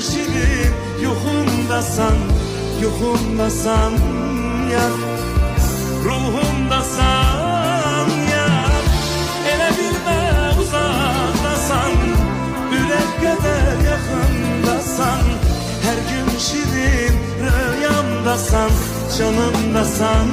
şirin yuxumdasan, yuxumdasan yar, ruhumdasan yar. Elə bilmə uzaqdasan, ürək qədər yaxındasan, hər gün şirin rüyamdasan, canımdasan